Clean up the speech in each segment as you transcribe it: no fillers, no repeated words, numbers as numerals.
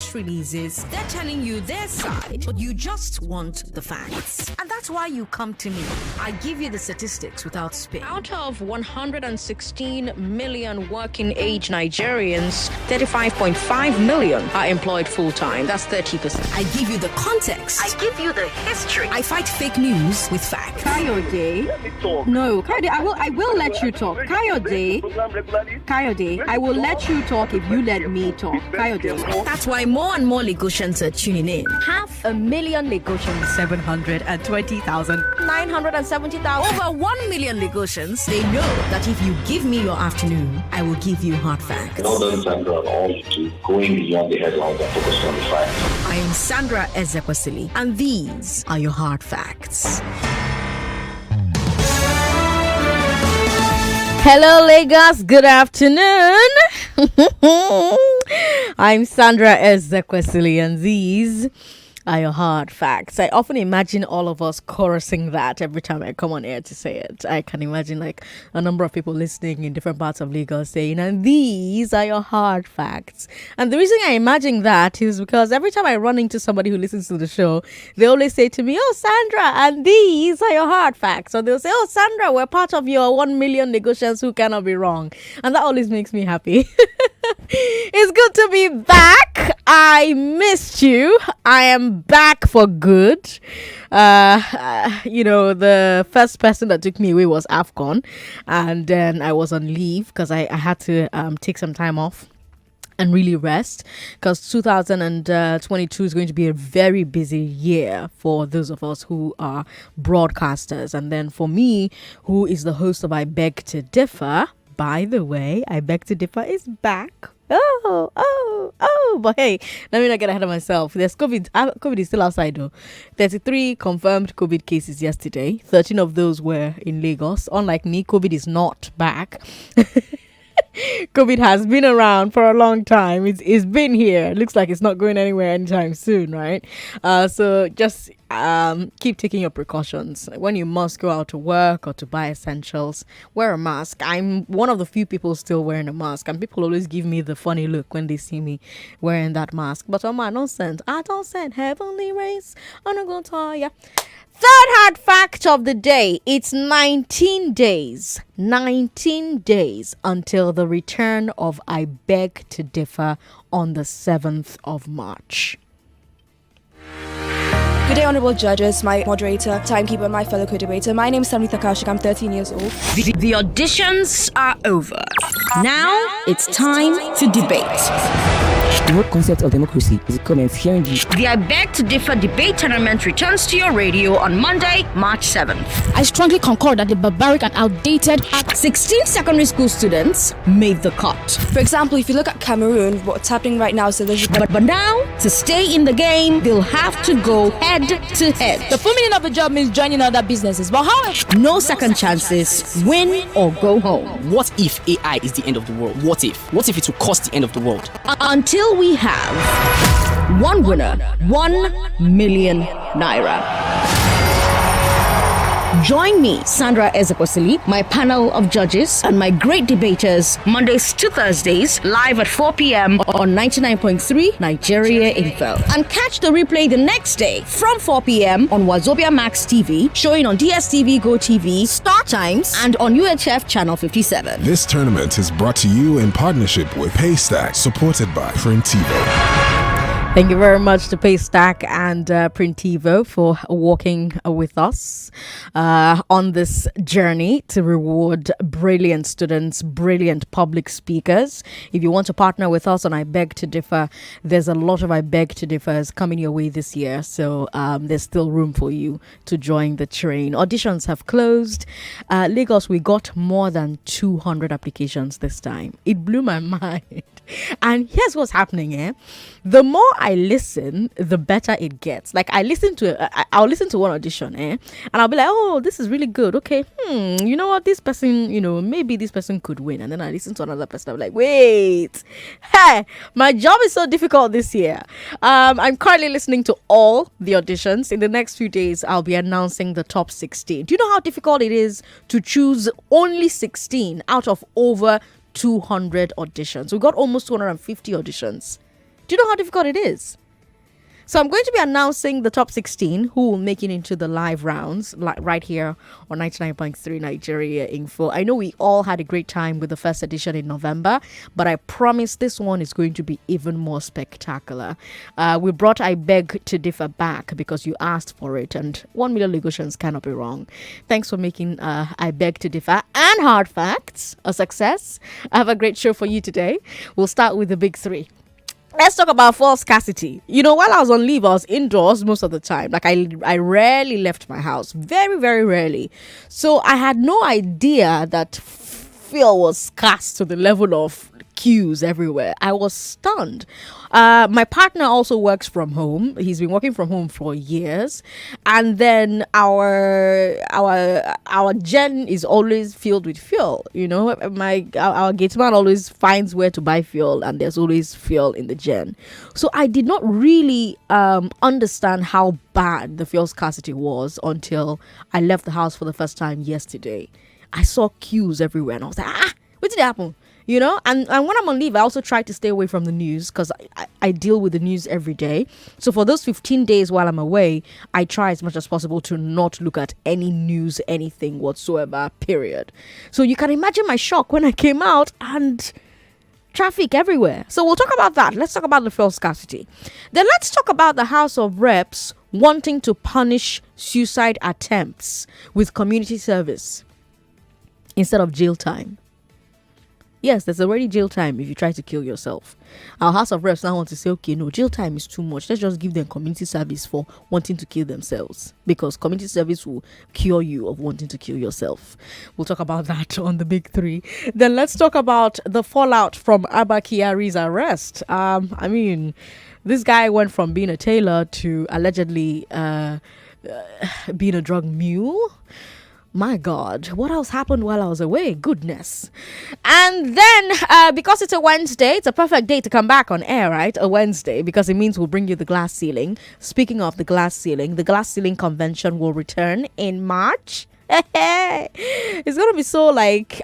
press releases, they're telling you their side, but you just want the facts. And that's why you come to me. I give you the statistics without spin. Out of 116 million working age Nigerians, 35.5 million are employed full-time. That's 30%. I give you the context. I give you the history. I fight fake news with facts. Kayode. No, Kayode, I will let you talk. Kayode, I will let you talk if you let me talk. Kayode. That's why more and more Lagosians are tuning in. 500,000 Lagosians. 720,000. 970,000. Over 1 million Lagosians. They know that if you give me your afternoon, I will give you hard facts. Well done, Sandra, on all you do, going beyond the headlines and focusing on the facts. I am Sandra Ezekwesili, and these are your hard facts. Hello, Lagos. Good afternoon. I'm Sandra Ezekwesili, and these are your hard facts. I often imagine all of us chorusing that every time I come on air to say it. I can imagine like a number of people listening in different parts of Lagos saying, and these are your hard facts. And the reason I imagine that is because every time I run into somebody who listens to the show, they always say to me, oh, Sandra, and these are your hard facts. Or they'll say, oh, Sandra, we're part of your 1 million Lagosians who cannot be wrong. And that always makes me happy. It's good to be back. I missed you. I am back for good. The first person that took me away was AFCON, and then I was on leave because I had to take some time off and really rest, because 2022 is going to be a very busy year for those of us who are broadcasters. And then for me, who is the host of I Beg to Differ, by the way, I Beg to Differ is back. But hey, let me not get ahead of myself. There's COVID. COVID is still outside though. 33 confirmed COVID cases yesterday. 13 of those were in Lagos. Unlike me, COVID is not back. COVID has been around for a long time. It's been here. It looks like it's not going anywhere anytime soon, right? So just keep taking your precautions. When you must go out to work or to buy essentials, wear a mask. I'm one of the few people still wearing a mask, and people always give me the funny look when they see me wearing that mask. But I don't send heavenly rays. I'm not going to tell ya. Third hard fact of the day. It's 19 days until the return of I Beg to Differ on the 7th of March. Good day, honorable judges, my moderator, timekeeper, and my fellow co-debater. My name is Samritha Kaushik. I'm 13 years old. The auditions are over. Now it's time to debate. The whole concept of democracy is a comment hearing The I Beg to Differ debate tournament returns to your radio on Monday, March 7th. I strongly concur that the barbaric and outdated 16 secondary school students made the cut. For example, if you look at Cameroon, what's happening right now, so there's... But now, to stay in the game, they'll have to go head to head. The full meaning of the job means joining other businesses. But however, no second chances, win or go home. What if AI is the end of the world? What if? What if it will cause the end of the world? Until we have one winner, 1 million naira. Join me, Sandra Ezekwesili, my panel of judges, and my great debaters, Mondays to Thursdays, live at 4 p.m. on 99.3 Nigeria Info. And catch the replay the next day from 4 p.m. on Wazobia Max TV, showing on DSTV, Go TV, Star Times, and on UHF Channel 57. This tournament is brought to you in partnership with Paystack, supported by Printivo. Thank you very much to Paystack and Printivo for walking with us on this journey to reward brilliant students, brilliant public speakers. If you want to partner with us on I Beg to Differ, there's a lot of I Beg to Differs coming your way this year. So there's still room for you to join the train. Auditions have closed. Lagos, we got more than 200 applications this time. It blew my mind. And here's what's happening, the more I listen, the better it gets. Like I'll listen to one audition, and I'll be like, oh, this is really good. Okay, you know what, this person, maybe this person could win. And then I listen to another person, I'm like, wait, hey, my job is so difficult this year. I'm currently listening to all the auditions. In the next few days, I'll be announcing the top 16. Do you know how difficult it is to choose only 16 out of over 200 auditions? We got almost 250 auditions. Do you know how difficult it is? So I'm going to be announcing the top 16 who will make it into the live rounds right here on 99.3 Nigeria Info. I know we all had a great time with the first edition in November, but I promise this one is going to be even more spectacular. We brought I Beg to Differ back because you asked for it, and 1 million Lagosians cannot be wrong. Thanks for making I Beg to Differ and Hard Facts a success. I have a great show for you today. We'll start with the big three. Let's talk about fuel scarcity. You know, while I was on leave, I was indoors most of the time. Like, I rarely left my house. Very, very rarely. So I had no idea that fuel was scarce to the level of queues everywhere. I was stunned. My partner also works from home. He's been working from home for years, and then our gen is always filled with fuel. You know, our gateman always finds where to buy fuel, and there's always fuel in the gen. So I did not really understand how bad the fuel scarcity was until I left the house for the first time yesterday. I saw queues everywhere, and I was like, what did happen? You know, and when I'm on leave, I also try to stay away from the news because I deal with the news every day. So for those 15 days while I'm away, I try as much as possible to not look at any news, anything whatsoever, period. So you can imagine my shock when I came out and traffic everywhere. So we'll talk about that. Let's talk about the fuel scarcity. Then let's talk about the House of Reps wanting to punish suicide attempts with community service instead of jail time. Yes, there's already jail time if you try to kill yourself. Our House of Reps now want to say, okay, no, jail time is too much. Let's just give them community service for wanting to kill themselves, because community service will cure you of wanting to kill yourself. We'll talk about that on the big three. Then let's talk about the fallout from Abba Kyari's arrest. I mean, this guy went from being a tailor to allegedly being a drug mule. My God, what else happened while I was away? Goodness. And then, because it's a Wednesday, it's a perfect day to come back on air, right? A Wednesday, because it means we'll bring you the glass ceiling. Speaking of the glass ceiling convention will return in March. It's going to be so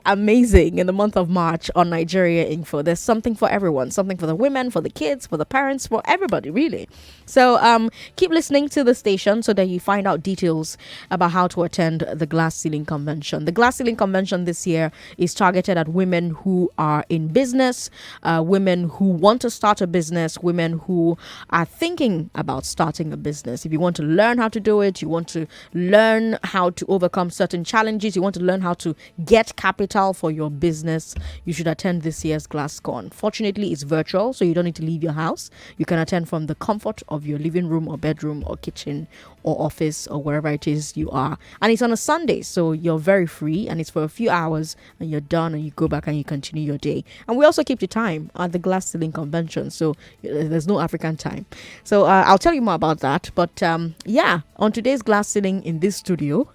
amazing in the month of March on Nigeria Info. There's something for everyone, something for the women, for the kids, for the parents, for everybody, really. So keep listening to the station so that you find out details about how to attend the Glass Ceiling Convention. The Glass Ceiling Convention this year is targeted at women who are in business, women who want to start a business, women who are thinking about starting a business. If you want to learn how to do it, you want to learn how to overcome certain challenges, you want to learn how to get capital for your business, you should attend this year's GlassCon. Fortunately, it's virtual, so you don't need to leave your house. You can attend from the comfort of your living room or bedroom or kitchen or office or wherever it is you are. And it's on a Sunday, so you're very free, and it's for a few hours, and you're done, and you go back and you continue your day. And we also keep the time at the Glass Ceiling Convention, so there's no African time. So I'll tell you more about that. But on today's Glass Ceiling in this studio,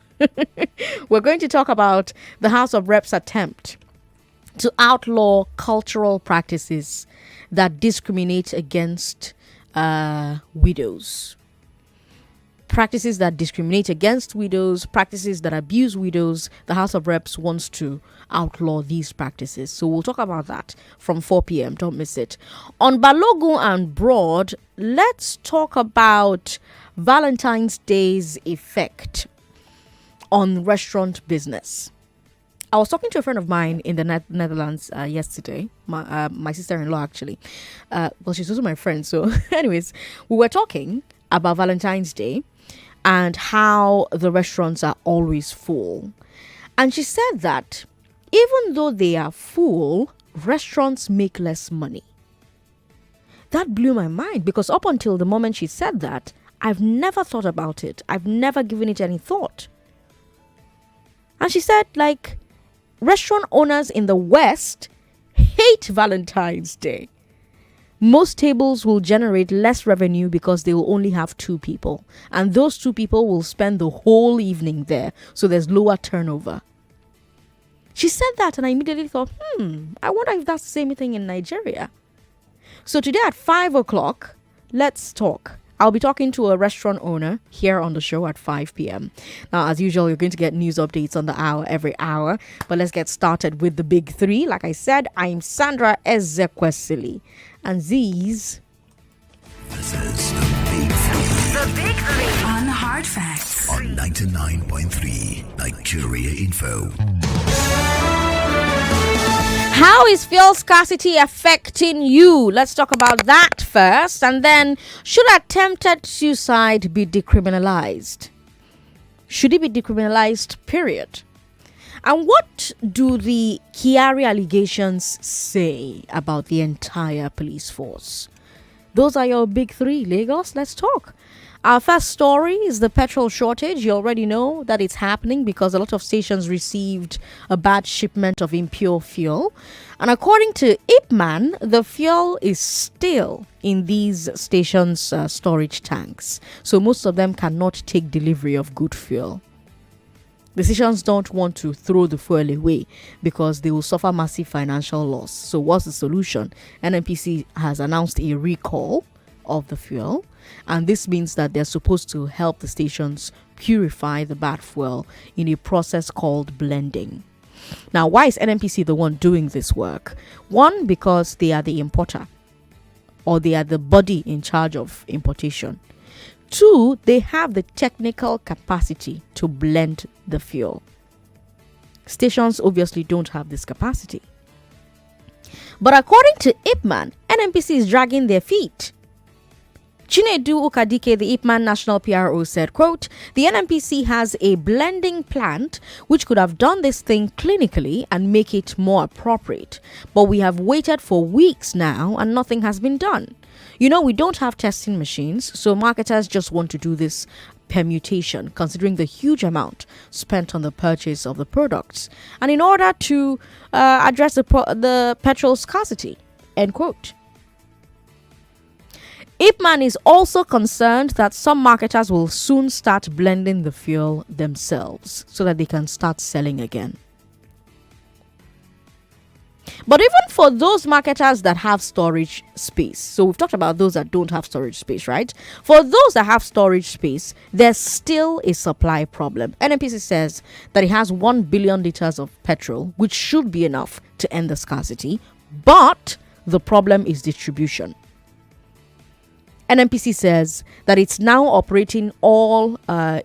we're going to talk about the House of Reps' attempt to outlaw cultural practices that discriminate against widows. Practices that discriminate against widows, practices that abuse widows. The House of Reps wants to outlaw these practices. So we'll talk about that from 4 p.m. Don't miss it. On Balogun and Broad, let's talk about Valentine's Day's effect on restaurant business. I was talking to a friend of mine in the Netherlands yesterday, my sister-in-law actually. Well, she's also my friend. So anyways, we were talking about Valentine's Day and how the restaurants are always full. And she said that even though they are full, restaurants make less money. That blew my mind, because up until the moment she said that, I've never thought about it. I've never given it any thought. And she said, restaurant owners in the West hate Valentine's Day. Most tables will generate less revenue because they will only have 2 people. And those 2 people will spend the whole evening there. So there's lower turnover. She said that, and I immediately thought, I wonder if that's the same thing in Nigeria. So today at 5 o'clock, let's talk. I'll be talking to a restaurant owner here on the show at 5 p.m. Now, as usual, you're going to get news updates on the hour every hour. But let's get started with the big three. Like I said, I'm Sandra Ezekwesili. And these This is the Big Three. The Big Three. On Hard Facts. On 99.3 Nigeria Info. How is fuel scarcity affecting you? Let's talk about that first. And then, should attempted suicide be decriminalized? Should it be decriminalized, period? And what do the Kiari allegations say about the entire police force? Those are your big three, Lagos. Let's talk. Our first story is the petrol shortage. You already know that it's happening because a lot of stations received a bad shipment of impure fuel. And according to Ipman, the fuel is still in these stations' storage tanks. So most of them cannot take delivery of good fuel. The stations don't want to throw the fuel away because they will suffer massive financial loss. So what's the solution? Nnpc has announced a recall of the fuel, and this means that they're supposed to help the stations purify the bad fuel in a process called blending. Now, why is Nnpc the one doing this work? One, because they are the importer, or they are the body in charge of importation. Two, they have the technical capacity to blend the fuel. Stations obviously don't have this capacity. But according to Ipman, Nnpc is dragging their feet. Chinedu Ukadike, the Ipman National PRO, said, quote, the Nnpc has a blending plant which could have done this thing clinically and make it more appropriate. But we have waited for weeks now and nothing has been done. You know, we don't have testing machines, so marketers just want to do this permutation, considering the huge amount spent on the purchase of the products, and in order to address the petrol scarcity, end quote. Ipman is also concerned that some marketers will soon start blending the fuel themselves so that they can start selling again. But even for those marketers that have storage space, so we've talked about those that don't have storage space, right? For those that have storage space, there's still a supply problem. Nnpc says that it has 1 billion liters of petrol, which should be enough to end the scarcity, but the problem is distribution. Nnpc says that it's now operating all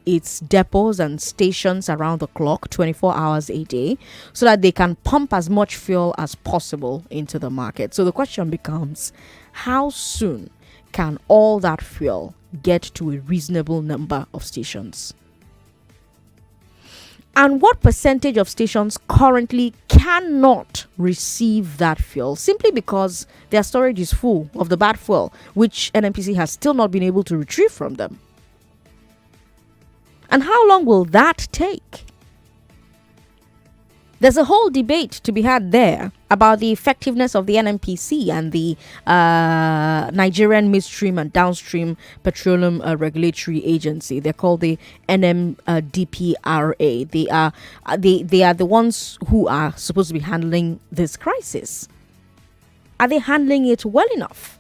its depots and stations around the clock, 24 hours a day, so that they can pump as much fuel as possible into the market. So the question becomes, how soon can all that fuel get to a reasonable number of stations? And what percentage of stations currently cannot receive that fuel simply because their storage is full of the bad fuel, which Nnpc has still not been able to retrieve from them? And how long will that take? There's a whole debate to be had there about the effectiveness of the Nnpc and the Nigerian Midstream and Downstream Petroleum Regulatory Agency. They're called the NMDPRA. They are the ones who are supposed to be handling this crisis. Are they handling it well enough?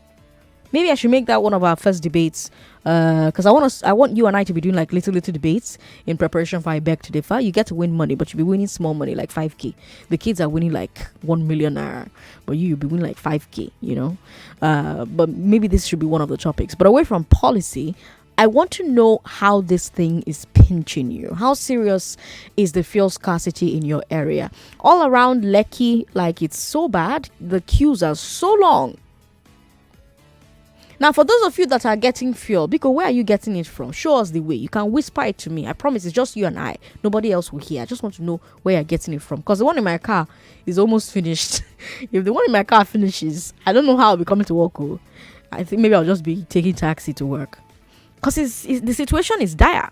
Maybe I should make that one of our first debates, because I want you and I to be doing like little debates in preparation for I Beg to Differ. You get to win money, but you'll be winning small money like 5k. The kids are winning like 1 million naira, but you'll be winning like 5k, you know. But maybe this should be one of the topics. But away from policy, I want to know how this thing is pinching you. How serious is the fuel scarcity in your area? All around Lekki, like it's so bad. The queues are so long. Now, for those of you that are getting fuel, because where are you getting it from? Show us the way. You can whisper it to me. I promise it's just you and I. Nobody else will hear. I just want to know where you're getting it from. Because the one in my car is almost finished. If the one in my car finishes, I don't know how I'll be coming to work. I think maybe I'll just be taking taxi to work. Because the situation is dire.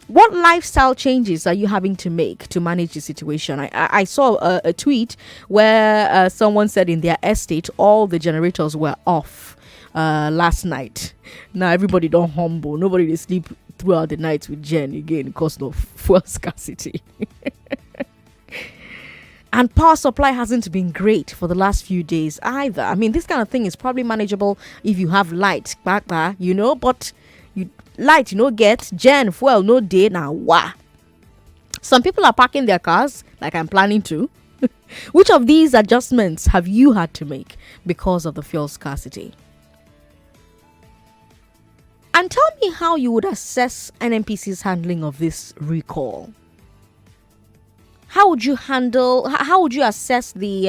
What lifestyle changes are you having to make to manage the situation? I saw a tweet where someone said in their estate all the generators were off last night. Now everybody don't humble. Nobody they sleep throughout the night with Jen again because of fuel scarcity. And power supply hasn't been great for the last few days either. I mean, this kind of thing is probably manageable if you have light back there, you know, but light, you know, get Jen, fuel, no day now. Wah. Some people are parking their cars, like I'm planning to, Which of these adjustments have you had to make because of the fuel scarcity? And tell me how you would assess Nnpc's handling of this recall. How would you assess the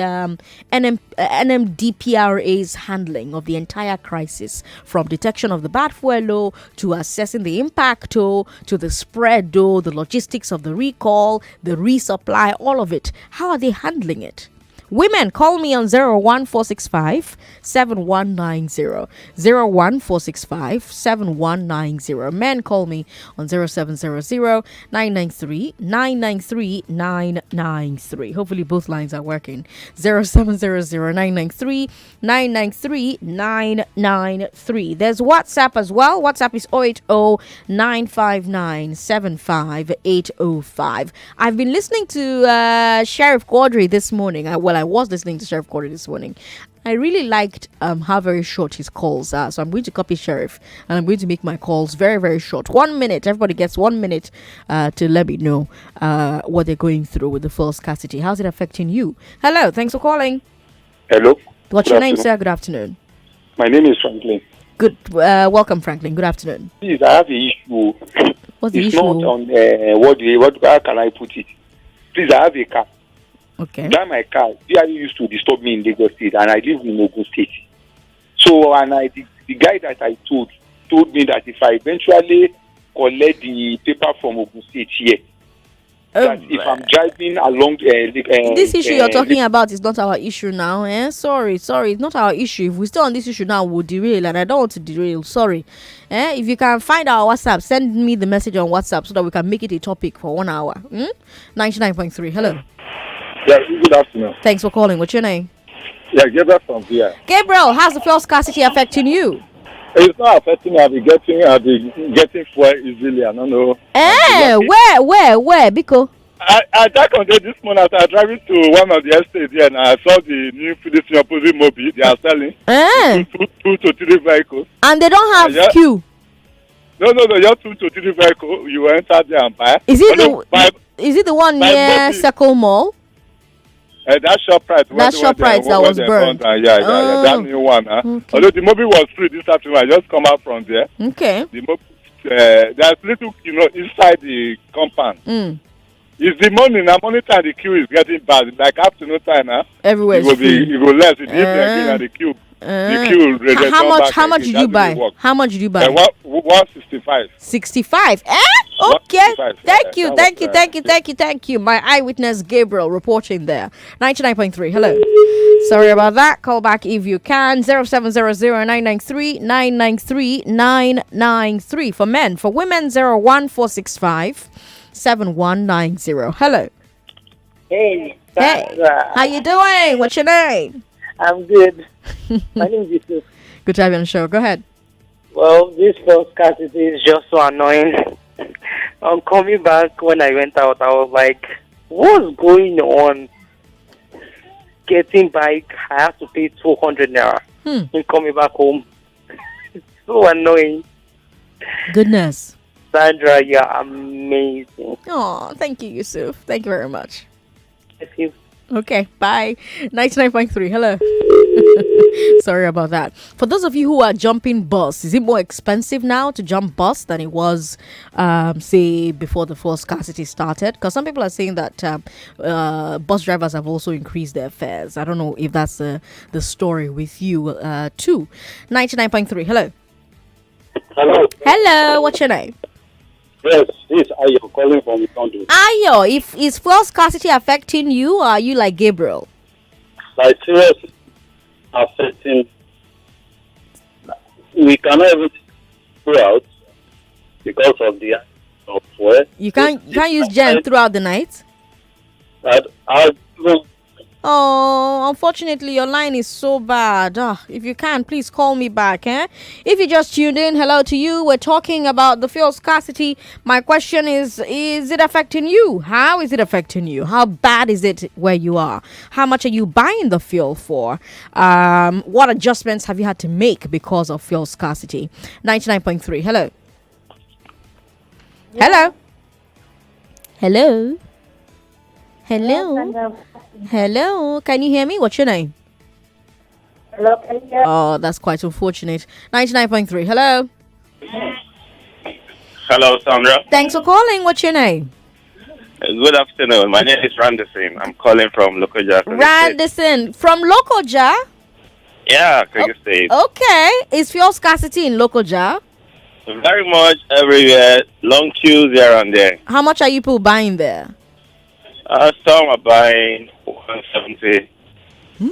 NMDPRA's handling of the entire crisis, from detection of the bad fuel to assessing the impact to the spread, the logistics of the recall, the resupply, all of it? How are they handling it? Women, call me on 01465 7190. 01465 7190. Men, call me on 0700 993 993 993. Hopefully both lines are working. 0700 993 993 993. There's WhatsApp as well. WhatsApp is 080 959 75805. I've been listening to Sheriff Quadri this morning. I was listening to Sheriff Quadri this morning. I really liked how very short his calls are. So I'm going to copy Sheriff and I'm going to make my calls very, very short. 1 minute. Everybody gets 1 minute to let me know what they're going through with the fuel scarcity. How's it affecting you? Hello. Thanks for calling. Hello. What's your name, sir? Good afternoon. My name is Franklin. Good. Welcome, Franklin. Good afternoon. Please, I have an issue. What's the it's issue? Not on how can I put it? Please, I have a car. Okay. That my car, Kiari used to disturb me in Lagos State, and I live in Ogun State. So, and the guy that I told me that if I eventually collect the paper from Ogun State here, that if I'm driving along this issue you're talking about is not our issue now. Sorry, it's not our issue. If we stay on this issue now, we'll derail, and I don't want to derail. Sorry. If you can find our WhatsApp, send me the message on WhatsApp so that we can make it a topic for 1 hour. 99.3. Hello. Yeah, good afternoon. Thanks for calling. What's your name? Yeah, Gabriel from here. Gabriel, how's the fuel scarcity affecting you? It's not affecting me. I'll be getting fuel easily. I don't know. Where? Because I back on there this morning as I was driving to one of the estates here, and I saw the new Philippine opposite mobile they are selling. Two to three vehicles. And they don't have queue. No, just 2 to 3 vehicles. You enter there and buy. Is it the one near Circle Mall? That shop price. That shop price that was burned. Yeah, that new one. Okay. Although the mobile was free this afternoon, I just come out from there. Okay. The there's little, inside the compound. It's the morning time the queue is getting bad. Like afternoon time now. Everywhere. You go less. It and the queue. How much did you buy? How much did you buy? 165. 65. Okay. Thank you. My eyewitness Gabriel reporting there. 99.3. Hello. Sorry about that. Call back if you can. 0700-993-993-993 for men. For women, 01465 7190. Hello. Hey. How you doing? What's your name? I'm good. My name is Yusuf. Good to have you on the show. Go ahead. Well, this fuel scarcity is just so annoying. On coming back, when I went out, I was like, what's going on? Getting back, I have to pay 200 naira in coming back home. It's so annoying. Goodness. Sandra, you're amazing. Oh, thank you, Yusuf. Thank you very much. Thank you. Okay, bye. 99.3. Hello. Sorry about that. For those of you who are jumping bus, is it more expensive now to jump bus than it was, say, before the fuel scarcity started? Because some people are saying that bus drivers have also increased their fares. I don't know if that's the story with you, too. 99.3. Hello. Hello. What's your name? Yes, this is Ayo calling from the country. Ayo, is fuel scarcity affecting you, or are you like Gabriel? Like seriously affecting. We cannot even go out because of the fuel. You can't use gen throughout the night. Oh, unfortunately, your line is so bad. If you can, please call me back. If you just tuned in, hello to you. We're talking about the fuel scarcity. My question is it affecting you? How is it affecting you? How bad is it where you are? How much are you buying the fuel for? What adjustments have you had to make because of fuel scarcity? 99.3. Hello. Hello. Hello. Hello. Hello. Can you hear me? What's your name? Hello, can you hear? Oh, that's quite unfortunate. 99.3. Hello. Hello, Sandra. Thanks for calling. What's your name? Good afternoon. My name is Randison. I'm calling from Lokoja. Randison. From Lokoja? Yeah, Kogi State. Okay. Is fuel scarcity in Lokoja? Very much everywhere. Long queues here and there. How much are you people buying there? Some are buying 170,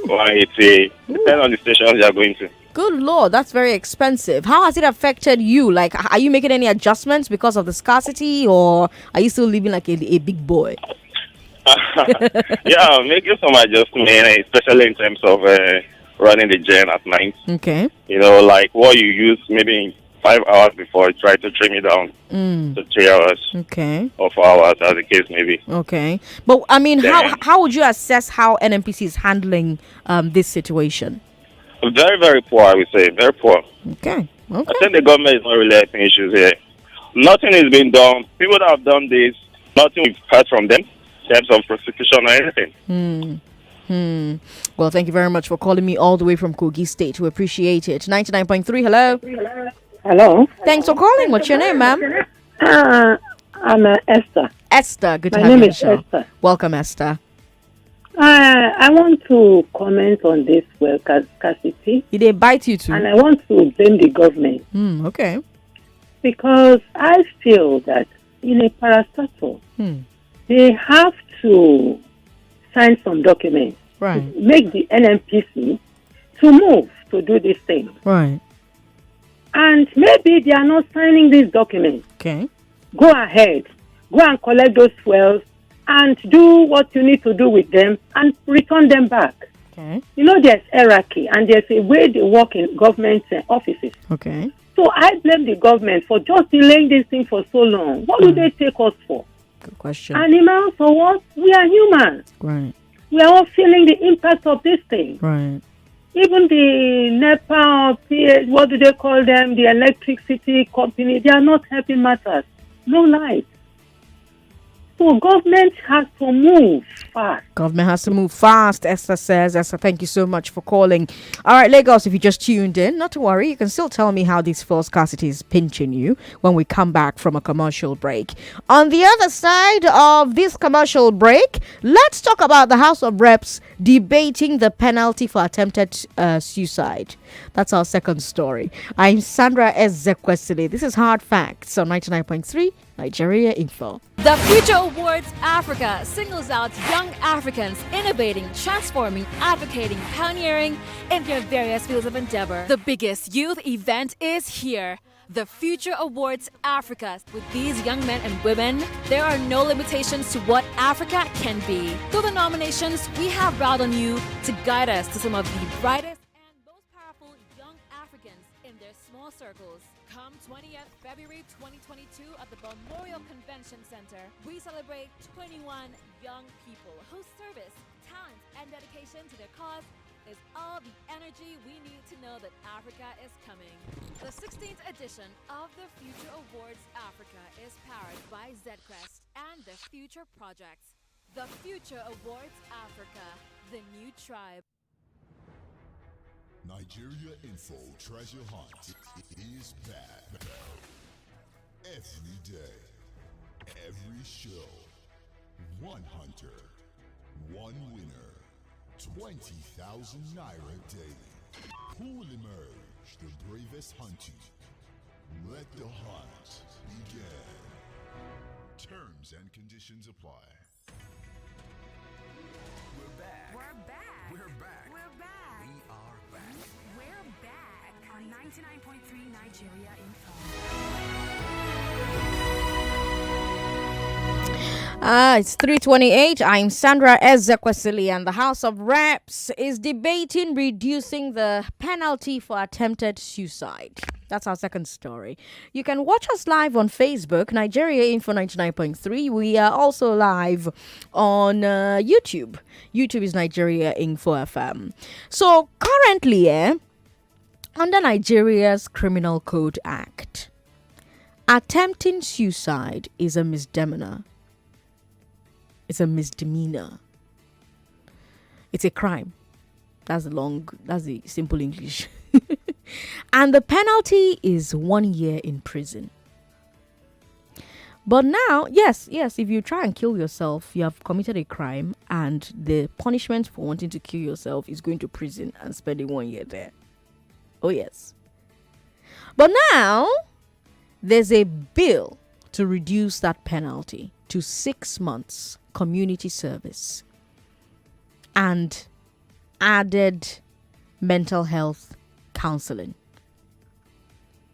180. Depends on the stations you are going to. Good Lord, that's very expensive. How has it affected you? Like, are you making any adjustments because of the scarcity, or are you still living like a big boy? Yeah, I'm making some adjustments, especially in terms of running the gen at night. Okay. You know, like what you use maybe 5 hours before, try to trim it down to 3 hours. Okay. Or 4 hours, as the case may be. Okay. But, I mean, how would you assess how Nnpc is handling this situation? Very, very poor, I would say. Very poor. Okay. I think the government is not really having issues here. Nothing is being done. People that have done this, nothing we've heard from them in terms of prosecution or anything. Well, thank you very much for calling me all the way from Kogi State. We appreciate it. 99.3, hello. Hello. Thanks for calling. What's your name, ma'am? I'm Esther. Esther, good to My have you on name the is show. Esther. Welcome, Esther. I want to comment on this scarcity. Did they bite you too? And I want to blame the government. Okay. Because I feel that in a parastatal, they have to sign some documents. Right. To make the Nnpc to move to do this thing. Right. And maybe they are not signing these documents. Okay. Go ahead. Go and collect those fuels and do what you need to do with them and return them back. Okay. You know, there's hierarchy and there's a way they work in government offices. Okay. So I blame the government for just delaying this thing for so long. What do they take us for? Good question. Animals or what? We are humans. Right. We are all feeling the impact of this thing. Right. Even the NEPA or what do they call them? The electricity company, they are not helping matters. No light. So government has to move fast. Government has to move fast, Esther says. Esther, thank you so much for calling. All right, Lagos, if you just tuned in, not to worry. You can still tell me how this fuel scarcity is pinching you when we come back from a commercial break. On the other side of this commercial break, let's talk about the House of Reps debating the penalty for attempted suicide. That's our second story. I'm Sandra Ezekwesili. This is Hard Facts on 99.3 Nigeria Info. The Future Awards Africa singles out young Africans innovating, transforming, advocating, pioneering in their various fields of endeavor. The biggest youth event is here. The Future Awards Africa. With these young men and women, there are no limitations to what Africa can be. Through the nominations, we have brought on you to guide us to some of the brightest and most powerful young Africans in their small circles. Come 20th February 2022 at the Memorial Convention Center, we celebrate 21 young people whose service, talent, and dedication to their cause is all the energy we need to know that Africa is coming. The 16th edition of the Future Awards Africa is powered by Zquest and the Future Projects. The Future Awards Africa, the new tribe. Nigeria Info Treasure Hunt is back. Every day, every show, one hunter, one winner, 20,000 naira daily. Who will emerge the bravest hunter? Let the hunt begin. Terms and conditions apply. We're back. We're back. We're back. We're back. We are back. We're back on 99.3 Nigeria Info. It's 3:28. I'm Sandra Ezekwesili, and the House of Reps is debating reducing the penalty for attempted suicide. That's our second story. You can watch us live on Facebook, Nigeria Info 99.3. We are also live on YouTube. YouTube is Nigeria Info FM. So currently, under Nigeria's Criminal Code Act, attempting suicide is a misdemeanor. It's a misdemeanor. It's a crime. That's the simple English. And the penalty is 1 year in prison. But now, yes, if you try and kill yourself, you have committed a crime, and the punishment for wanting to kill yourself is going to prison and spending 1 year there. Oh, yes. But now, there's a bill to reduce that penalty to 6 months community service and added mental health counseling.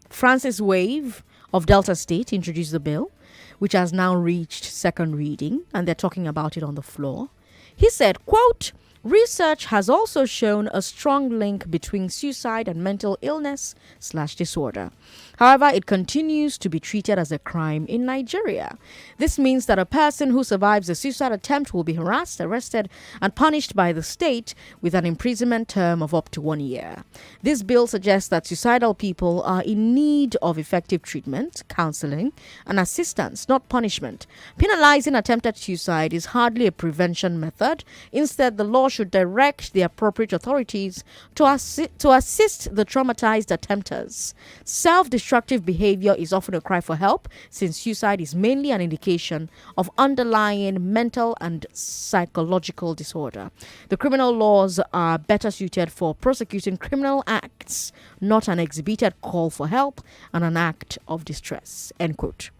Francis Wave of Delta State introduced the bill, which has now reached second reading, and they're talking about it on the floor. He said, quote, research has also shown a strong link between suicide and mental illness/disorder. However, it continues to be treated as a crime in Nigeria. This means that a person who survives a suicide attempt will be harassed, arrested, and punished by the state with an imprisonment term of up to 1 year. This bill suggests that suicidal people are in need of effective treatment, counseling, and assistance, not punishment. Penalizing attempted suicide is hardly a prevention method. Instead, the law should direct the appropriate authorities to assist the traumatized attempters. Self-destructive behavior is often a cry for help, since suicide is mainly an indication of underlying mental and psychological disorder. The criminal laws are better suited for prosecuting criminal acts, not an exhibited call for help and an act of distress. End quote.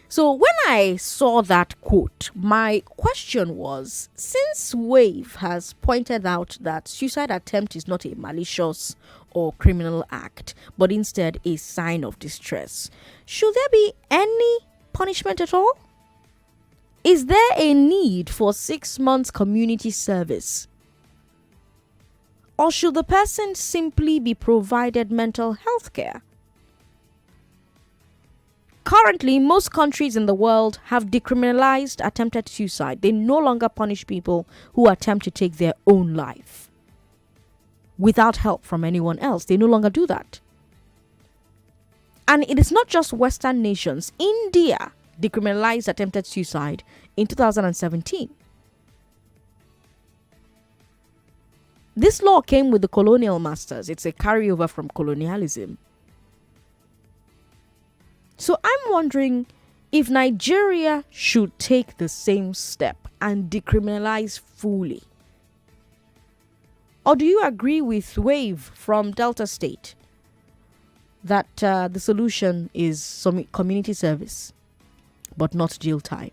So when I saw that quote, my question was, since Wave has pointed out that suicide attempt is not a malicious or criminal act, but instead a sign of distress, should there be any punishment at all? Is there a need for 6 months community service? Or should the person simply be provided mental health care? Currently, most countries in the world have decriminalized attempted suicide. They no longer punish people who attempt to take their own life without help from anyone else. They no longer do that. And it is not just Western nations. India decriminalized attempted suicide in 2017. This law came with the colonial masters. It's a carryover from colonialism. So I'm wondering if Nigeria should take the same step and decriminalize fully. Or do you agree with Wave from Delta State that the solution is some community service, but not jail time?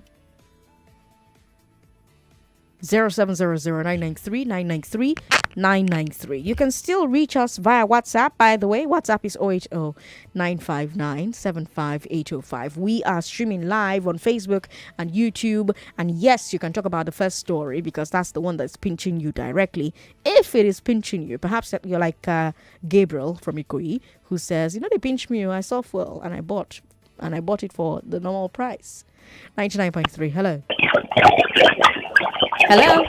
0700-993-993. You can still reach us via WhatsApp. By the way, WhatsApp is 080-959-75805. We are streaming live on Facebook and YouTube. And yes, you can talk about the first story because that's the one that's pinching you directly. If it is pinching you, perhaps you're like Gabriel from Ikoyi, who says, they pinched me. I saw fuel and I bought it for the normal price. 99.3. Hello. Hello?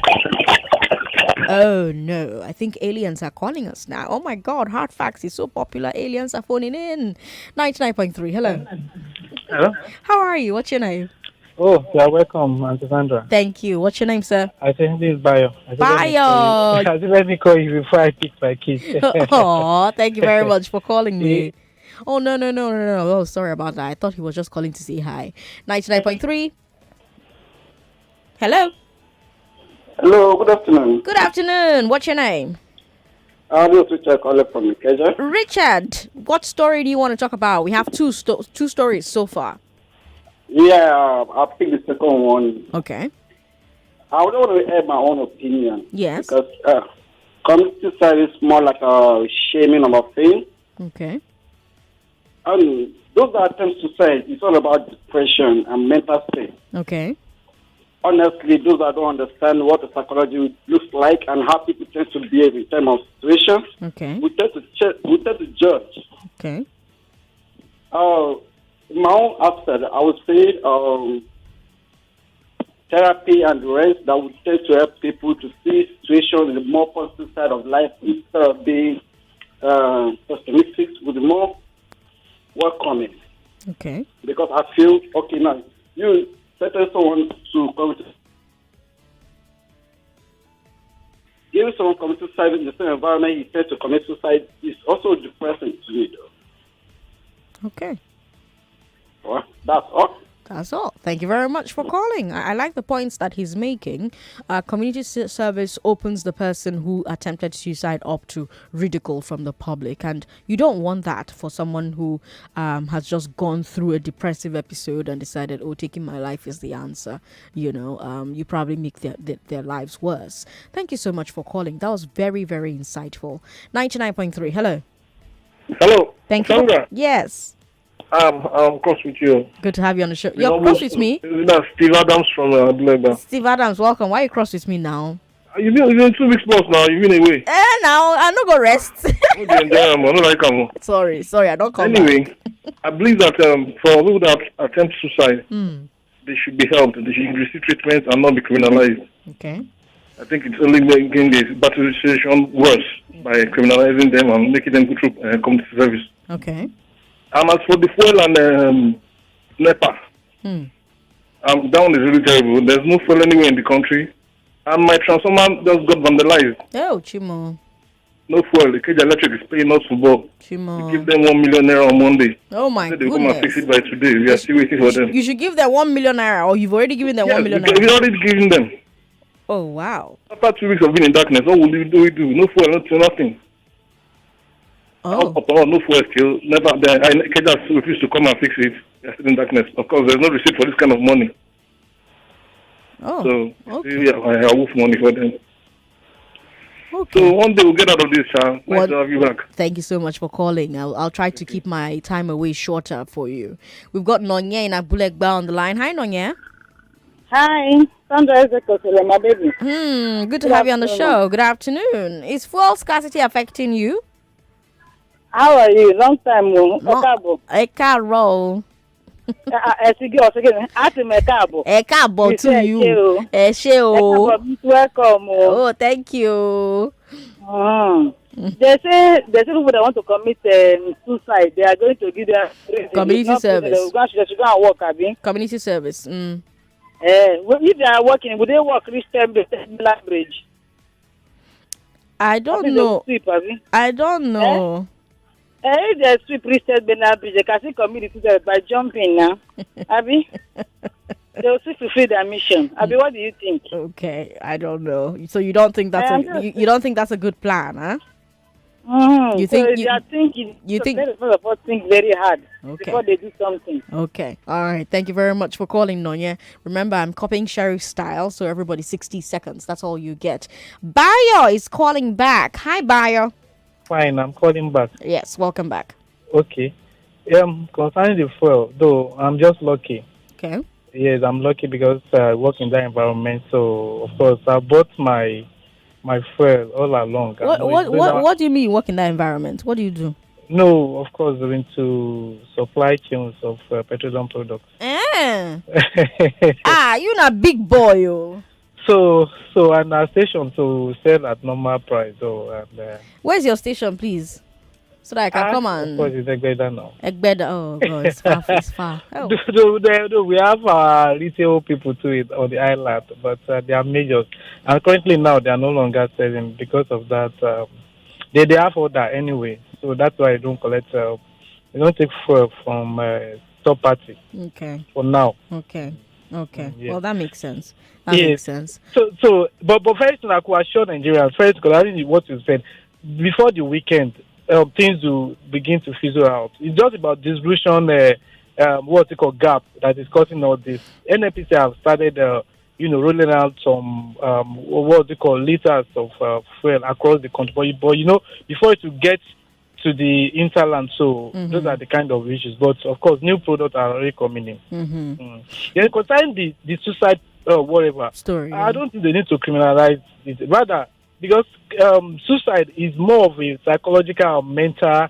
Oh no, I think aliens are calling us now. Oh my god, Hard Facts is so popular. Aliens are phoning in. 99.3. Hello. Hello. How are you? What's your name? Oh, you are welcome, Auntie Sandra. Thank you. What's your name, sir? I think this is Bayo. Let me call you before I pick my kids. Oh, thank you very much for calling me. Oh, no. Oh, sorry about that. I thought he was just calling to say hi. 99.3. Hello. Hello, good afternoon. Good afternoon. What's your name? This is Richard calling from Ikeja. Richard, what story do you want to talk about? We have two stories so far. Yeah, I'll pick the second one. Okay. I would want to add my own opinion. Yes. Because community service is more like a shaming of a thing. Okay. Those that attempt suicide, it's all about depression and mental state. Okay. Honestly, those that don't understand what the psychology looks like and how people tend to behave in terms of situations, okay, we tend to judge. Okay. My own aspect, I would say therapy and the rest that would tend to help people to see situations in the more positive side of life instead of being pessimistic, with the more welcoming. Okay. Because I feel, okay, now, settle someone to commit, giving someone commit suicide in the same environment he said to commit suicide is also depressing to me, though. Okay. Well, that's all. That's all. Thank you very much for calling. I like the points that he's making. Community service opens the person who attempted suicide up to ridicule from the public. And you don't want that for someone who has just gone through a depressive episode and decided, oh, taking my life is the answer. You probably make their lives worse. Thank you so much for calling. That was very, very insightful. 99.3. Hello. Hello. Thank you. Sandra. Yes. I'm cross with you. Good to have you on the show. You're cross with me? That's Steve Adams from Atlanta. Steve Adams, welcome. Why are you cross with me now? You've been 2 weeks plus now. You've been away. Now I no go rest. Sorry, I don't come Anyway, back. I believe that for people that attempt suicide, they should be helped. They should receive treatment and not be criminalized. Okay. I think it's only making the battle situation worse by criminalizing them and making them go through community service. Okay. And as for the fuel and NEPA, down is really terrible. There's no fuel anywhere in the country. And my transformer just got vandalized. Oh, Chimo. No fuel. The KJ Electric is paying us for Bob. Chimo. We give them 1 million naira on Monday. Oh my goodness. They come and fix it by today. We are still waiting for them. You should give them 1 million naira, or you've already given them 1 million naira. We've already given them. Oh, wow. After 2 weeks of being in darkness, what will we do? No fuel, nothing. Oh. No fuel still. Never. KJ refused to come and fix it. We are still in darkness. Of course, there's no receipt for this kind of money. Oh. So, okay. I wolf money for them. Okay. So one day we'll get out of this, Sean. Nice to have you back. Thank you so much for calling. I'll try to keep my time away shorter for you. We've got Nonya in Abulegba on the line. Hi, Nonya. Hi, Sandra Ezekwesili, my baby. Good to have you on the show. Good afternoon. Is fuel scarcity affecting you? How are you? Long time. Ekaro. Ekabo to you. Welcome. Oh, thank you. They say people that want to commit suicide, they are going to give their community service. They should go and work, Abi. Community service. If they are working, would they work reach bridge? I don't know. I don't know. If they sweep reach Bridge, they can still commit suicide by jumping now. Abi? They will still fulfill their mission. Abi, what do you think? Okay, I don't know. So you don't think that's you don't think that's a good plan, huh? You think you think first of all think very hard before they do something. Okay. All right. Thank you very much for calling, Nonya. Remember, I'm copying Sheriff style, so everybody 60 seconds. That's all you get. Bayo is calling back. Hi, Bayo. Fine, I'm calling back. Yes, welcome back. Okay. Concerning the fuel, though, I'm just lucky. Okay. Yes, I'm lucky because I work in that environment. So, of course, I bought my fuel all along. What do you mean work in that environment? What do you do? No, of course, we're into supply chains of petroleum products. You're not big boy, yo. So at our station to sell at normal price. Where's your station, please? So that I can come and... Of course, it's Egbeda now. Egbeda, oh God, it's far, it's far. Oh. We have retail people to it on the island, but they are majors. And currently now, they are no longer selling because of that. They have order anyway, so that's why I don't collect. They don't take fuel from third party. Okay. For now. Okay. Yeah. Well, that makes sense. Makes sense. But first, I could assure Nigerians, first, because I think what you said, before the weekend, things will begin to fizzle out. It's just about distribution, gap that is causing all this. Nnpc have started, rolling out some, liters of fuel across the country. But before it will get to the interland, those are the kind of issues. But of course, new products are already coming in. Concerning the suicide, whatever story, I don't think they need to criminalize it. Rather, because suicide is more of a psychological, mental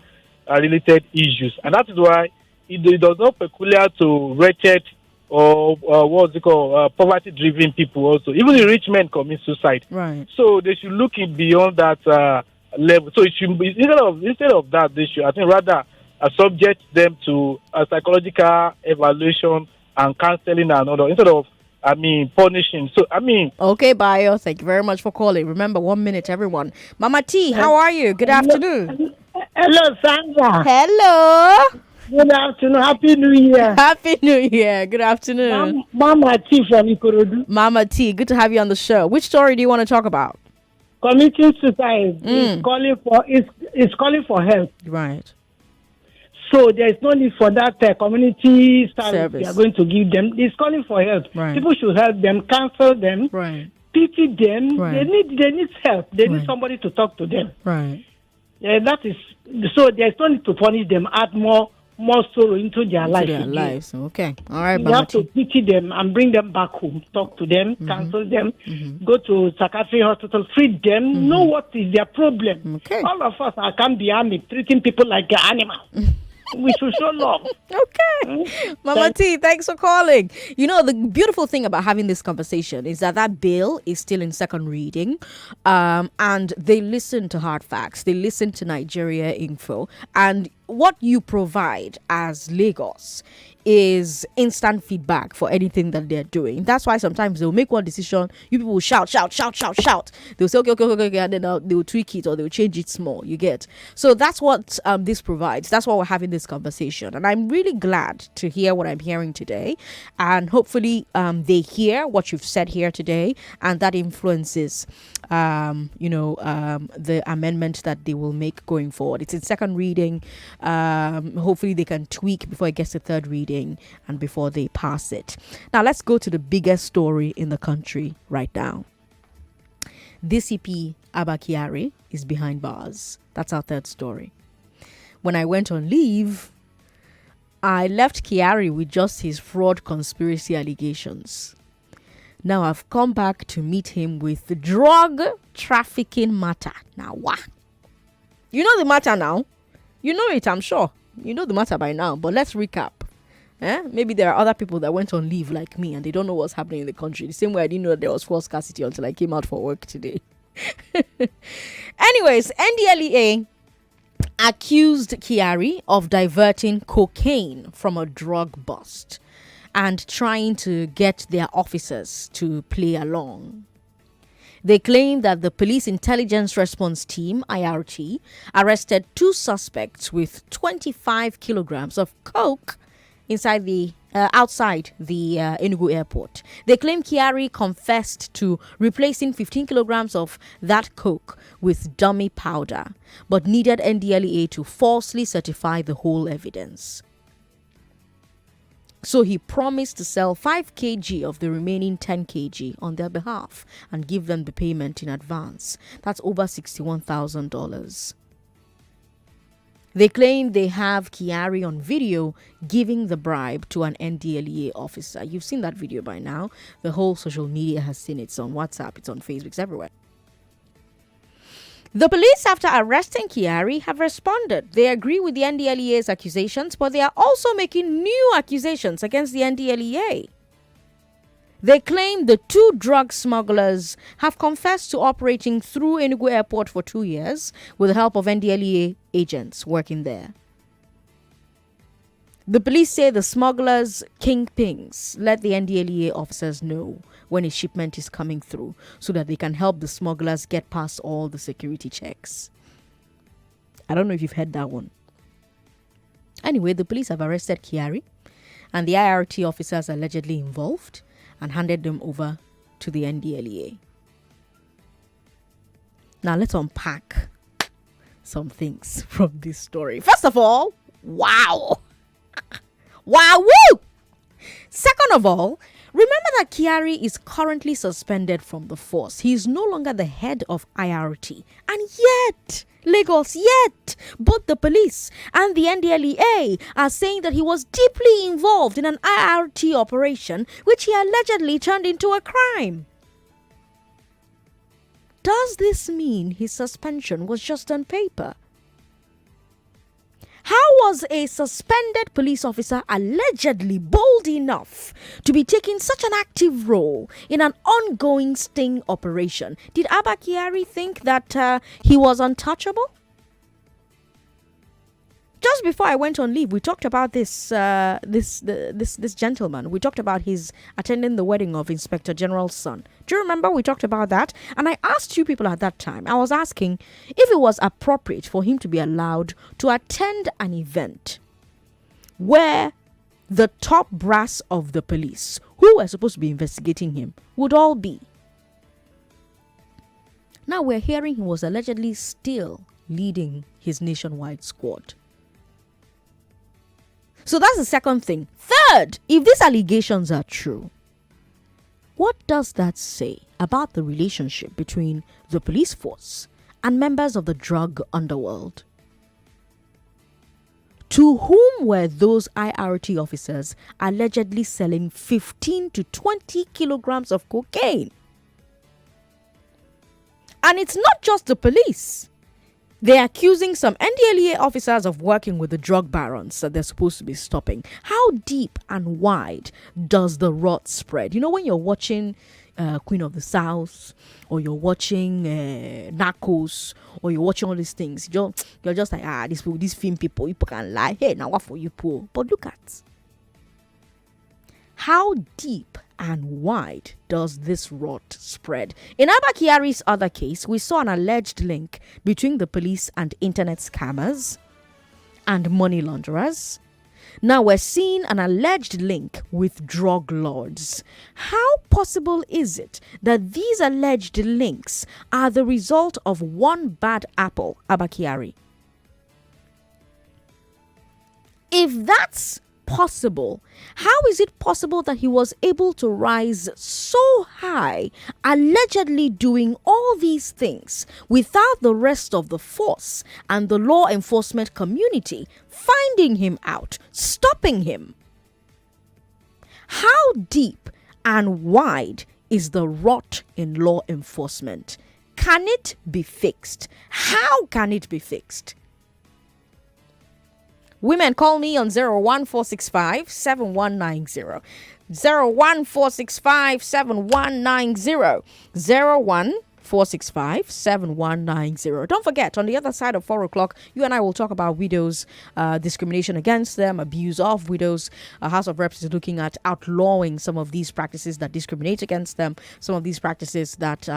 related issues, and that is why it does not peculiar to wretched or poverty-driven people. Also, even the rich men commit suicide. Right. So they should look beyond that level. So it should be instead of that, they should, I think, rather subject them to a psychological evaluation and counseling and all, instead of punishing. So okay, Bayo, thank you very much for calling. Remember, 1 minute, everyone. Mama T, how are you? Good afternoon. Hello, Sandra. Hello. Good afternoon. Happy New Year. Happy New Year. Good afternoon. Mama T from Ikorodu. Mama T, good to have you on the show. Which story do you want to talk about? Committing suicide is calling for help. Right. So there is no need for that community service we are going to give them. It's calling for help. Right. People should help them, counsel them, pity them. Right. They need help. They need somebody to talk to them. Right. That is so. There's no need to punish them. Add more sorrow into their lives. Okay. All right. You have to pity them and bring them back home. Talk to them, counsel them, go to psychiatric hospital, treat them, know what is their problem. Okay. All of us can't be army treating people like animals. We should show love. Okay. Mama T, thanks for calling. You know, the beautiful thing about having this conversation is that bill is still in second reading. And they listen to hard facts. They listen to Nigeria Info. And what you provide as Lagos is instant feedback for anything that they're doing. That's why sometimes they'll make one decision, you people will shout. They'll say okay, and then they'll tweak it or they'll change it small. You get? So that's what this provides. That's why we're having this conversation, and I'm really glad to hear what I'm hearing today, and hopefully they hear what you've said here today, and that influences the amendment that they will make going forward. It's in second reading. Hopefully they can tweak before it gets to third reading and before they pass it. Now let's go to the biggest story in the country right now. DCP Abba Kyari is behind bars. That's our third story. When I went on leave, I left Kiari with just his fraud conspiracy allegations. Now I've come back to meet him with the drug trafficking matter. Now, what? You know the matter now? You know it, I'm sure. You know the matter by now, but let's recap. Maybe there are other people that went on leave like me and they don't know what's happening in the country. The same way I didn't know that there was fuel scarcity until I came out for work today. Anyways, NDLEA accused Kiari of diverting cocaine from a drug bust and trying to get their officers to play along. They claim that the Police Intelligence Response Team, IRT, arrested 2 suspects with 25 kilograms of coke outside the Enugu airport. They claim Kiari confessed to replacing 15 kilograms of that coke with dummy powder, but needed NDLEA to falsely certify the whole evidence. So he promised to sell 5 kg of the remaining 10 kg on their behalf and give them the payment in advance. That's over $61,000. They claim they have Kiari on video giving the bribe to an NDLEA officer. You've seen that video by now. The whole social media has seen it. It's on WhatsApp, it's on Facebook, it's everywhere. The police, after arresting Kiari, have responded. They agree with the NDLEA's accusations, but they are also making new accusations against the NDLEA. They claim the 2 drug smugglers have confessed to operating through Enugu Airport for 2 years with the help of NDLEA agents working there. The police say the smugglers' kingpins let the NDLEA officers know when a shipment is coming through so that they can help the smugglers get past all the security checks. I don't know if you've heard that one. Anyway, the police have arrested Kiari and the IRT officers allegedly involved and handed them over to the NDLEA. Now let's unpack some things from this story. First of all, wow! Wow! Woo! Second of all, remember that Kiari is currently suspended from the force. He is no longer the head of IRT. And yet, Lagos, both the police and the NDLEA are saying that he was deeply involved in an IRT operation which he allegedly turned into a crime. Does this mean his suspension was just on paper? How was a suspended police officer allegedly bold enough to be taking such an active role in an ongoing sting operation? Did Abba Kyari think that he was untouchable? just before I went on leave, we talked about this gentleman. We talked about his attending the wedding of Inspector General's son. Do you remember we talked about that? And I asked you people at that time, I was asking if it was appropriate for him to be allowed to attend an event where the top brass of the police, who were supposed to be investigating him, would all be. Now we're hearing he was allegedly still leading his nationwide squad. So that's the second thing. Third, if these allegations are true, what does that say about the relationship between the police force and members of the drug underworld? To whom were those IRT officers allegedly selling 15 to 20 kilograms of cocaine? And it's not just the police. They're accusing some NDLEA officers of working with the drug barons that they're supposed to be stopping. How deep and wide does the rot spread? You know, when you're watching Queen of the South, or you're watching Narcos, or you're watching all these things, you're just like, these film people can lie. Hey, now what for you, poor? But look at how deep and wide does this rot spread? In Abba Kyari's other case, we saw an alleged link between the police and internet scammers and money launderers. Now we're seeing an alleged link with drug lords. How possible is it that these alleged links are the result of one bad apple, Abba Kyari? If that's possible, how is it possible that he was able to rise so high, allegedly doing all these things without the rest of the force and the law enforcement community finding him out, stopping him? How deep and wide is the rot in law enforcement? Can it be fixed? How can it be fixed? Women, call me on 01465 7190. 01465 7190. 01465 Don't forget, on the other side of 4 o'clock, you and I will talk about widows, discrimination against them, abuse of widows. House of Reps is looking at outlawing some of these practices that discriminate against them, some of these practices that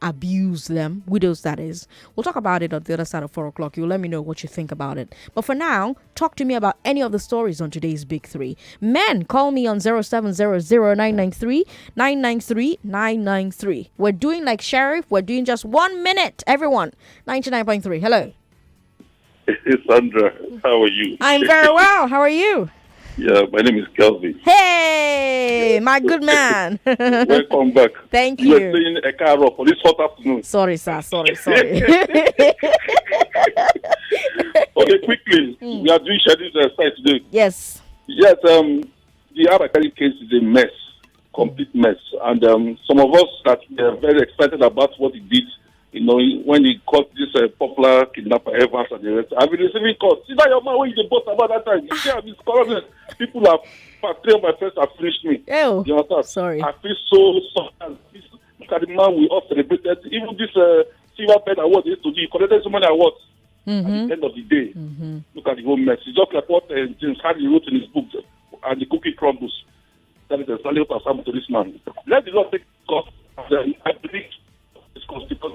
abuse them, widows that is. We'll talk about it on the other side of 4 o'clock. You'll let me know what you think about it. But for now, talk to me about any of the stories on today's Big Three. Men, call me on 0700-993-993. We're doing like Sheriff. We're doing just 1 minute. Everyone, 99.3. Hello. Hey, Sandra, how are you? I'm very well. How are you? Yeah, my name is Kelvin. Hey, my good man. Welcome back. Thank you. You were saying a car for this hot afternoon. Sorry, sir. Sorry. Okay, quickly. We are doing scheduled site today. Yes. Yes, the Abba Kyari case is a mess. Complete mess. And some of us that were very excited about what he did, you know, when he caught this popular kidnapper Evans and the rest. I've been receiving calls. See that your man when you boast about that time. You see, I've been scoring. People have, 3 of my friends have finished me. Ew. You understand? Sorry. I feel so sorry. Look at the man we all celebrated. Even this silver pen award they used to do, he collected so many awards. At the end of the day, look at the whole mess. It's just like what James Hardy wrote in his book, and the cookie crumbles. That is exactly what has happened to this man. Let the Lord take off. I believe it's because